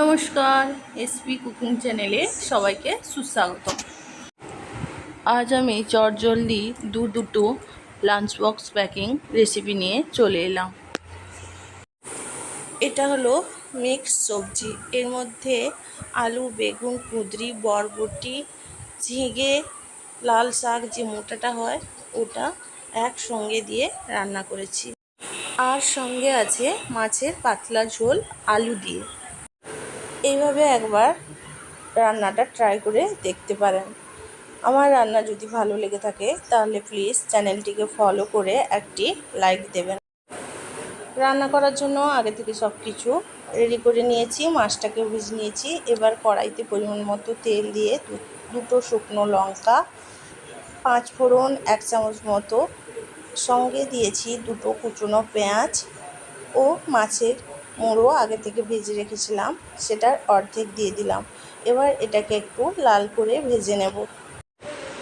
নমস্কার, SP cooking চ্যানেলে সবাইকে সুস্বাগত। আজ আমি চটজলদি দুটো লাঞ্চ বক্স প্যাকিং রেসিপি নিয়ে চলে এলাম। এটা হলো মিক্স সবজি। এর মধ্যে আলু, বেগুন, কুঁদরি, বরবটি, ঝিঙে, লাল শাক যে মোটাটা হয় ওটা একসঙ্গে দিয়ে রান্না করেছি। আর সঙ্গে আছে মাছের পাতলা ঝোল আলু দিয়ে। এইভাবে একবার রান্নাটা ট্রাই করে দেখতে পারেন। আমার রান্না যদি ভালো লেগে থাকে তাহলে প্লিজ চ্যানেলটিকে ফলো করে একটি লাইক দেবেন। রান্না করার জন্য আগে থেকে সব কিছু রেডি করে নিয়েছি। মাছটাকে ভেজে নিয়েছি। এবার কড়াইতে পরিমাণ মতো তেল দিয়ে দুটো শুকনো লঙ্কা, 5 ফোড়ন, 1 চামচ মতো, সঙ্গে দিয়েছি দুটো কুচনো পেঁয়াজ ও মাছের মুড়ো আগে থেকে ভেজে রেখেছিলাম, সেটার অর্ধেক দিয়ে দিলাম। এবার এটাকে একটু লাল করে ভেজে নেব।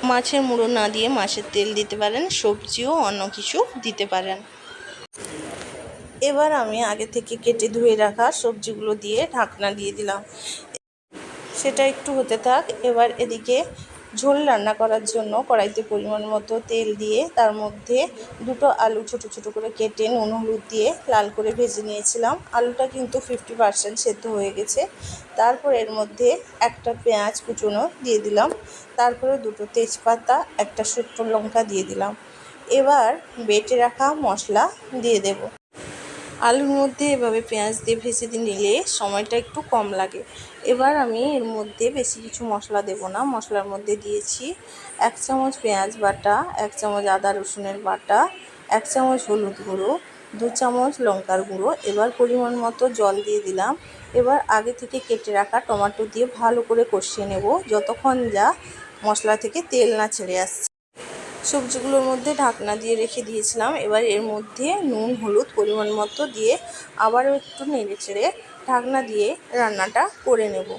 মাছের মুড়ো না দিয়ে মাছের তেল দিতে পারেন, সবজিও অন্য কিছু দিতে পারেন। এবার আমি আগে থেকে কেটে ধুয়ে রাখা সবজিগুলো দিয়ে ঢাকনা দিয়ে দিলাম। সেটা একটু হতে থাক। এবার এদিকে ঝোল রান্না করার জন্য কড়াইতে পরিমাণ মতো তেল দিয়ে তার মধ্যে দুটো আলু ছোট ছোট করে কেটে নুন হলুদ দিয়ে লাল করে ভেজে নিয়েছিলাম। আলুটা কিন্তু 50% সেদ্ধ হয়ে গেছে। তারপর এর মধ্যে একটা পেঁয়াজ কুচনো দিয়ে দিলাম। তারপরে দুটো তেজপাতা, একটা শুকনো লঙ্কা দিয়ে দিলাম। এবার বেটে রাখা মশলা দিয়ে দেব। আলুর মধ্যে এভাবে পেঁয়াজ দিয়ে ভেজে নিলে সময়টা একটু কম লাগে। এবার আমি এর মধ্যে বেশি কিছু মশলা দেব না। মশলার মধ্যে দিয়েছি 1 চামচ পেঁয়াজ বাটা, 1 চামচ আদা রসুনের বাটা, 1 চামচ হলুদ গুঁড়ো, 2 চামচ লঙ্কার গুঁড়ো। এবার পরিমাণ মতো জল দিয়ে দিলাম। এবার আগে থেকে কেটে রাখা টমেটো দিয়ে ভালো করে কষিয়ে নেব যতক্ষণ যা মশলা থেকে তেল না ছেড়ে আসছে। সবজিগুলোর মধ্যে ঢাকনা দিয়ে রেখে দিয়েছিলাম। এবার এর মধ্যে নুন হলুদ পরিমাণ মতো দিয়ে আবারও একটু নেড়ে চেড়ে ঢাকনা দিয়ে রান্নাটা করে নেব।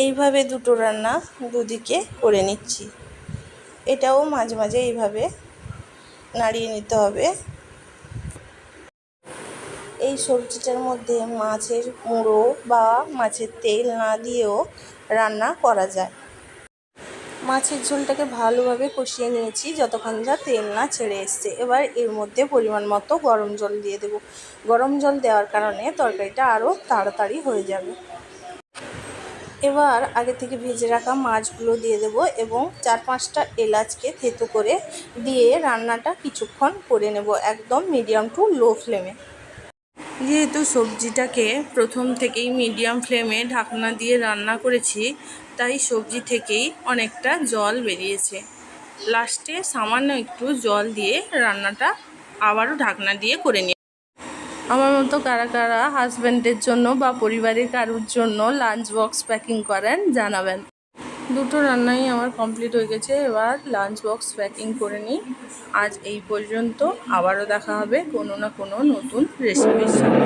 এইভাবে দুটো রান্না দুদিকে করে নিচ্ছি। এটাও মাঝে মাঝে এইভাবে নাড়িয়ে নিতে হবে। এই সবজিটার মধ্যে মাছের মুড়ো বা মাছের তেল না দিয়েও রান্না করা যায়। মাছের ঝোলটাকে ভালোভাবে কষিয়ে নিয়েছি যতক্ষণ যা তেল না ছেড়ে এসছে। এবার এর মধ্যে পরিমাণ মতো গরম জল দিয়ে দেব। গরম জল দেওয়ার কারণে তরকারিটা আরও তাড়াতাড়ি হয়ে যাবে। এবার আগে থেকে ভেজে রাখা মাছগুলো দিয়ে দেব এবং 4-5টা এলাচকে থেতো করে দিয়ে রান্নাটা কিছুক্ষণ করে নেব, একদম মিডিয়াম টু লো ফ্লেমে। যেহেতু সবজিটাকে প্রথম থেকেই মিডিয়াম ফ্লেমে ঢাকনা দিয়ে রান্না করেছি, তাই সবজি থেকেই অনেকটা জল বেরিয়েছে। লাস্টে সামান্য একটু জল দিয়ে রান্নাটা আবারও ঢাকনা দিয়ে করে নিই। আমার মতো কারা কারা হাজব্যান্ডের জন্য বা পরিবারের কারোর জন্য লাঞ্চ বক্স প্যাকিং করেন জানাবেন। দুটো রান্নাই আমার কমপ্লিট হয়ে গেছে। এবার লাঞ্চ বক্স প্যাকিং করে নিই। আজ এই পর্যন্ত। আবারও দেখা হবে কোনো না কোনো নতুন রেসিপির সাথে।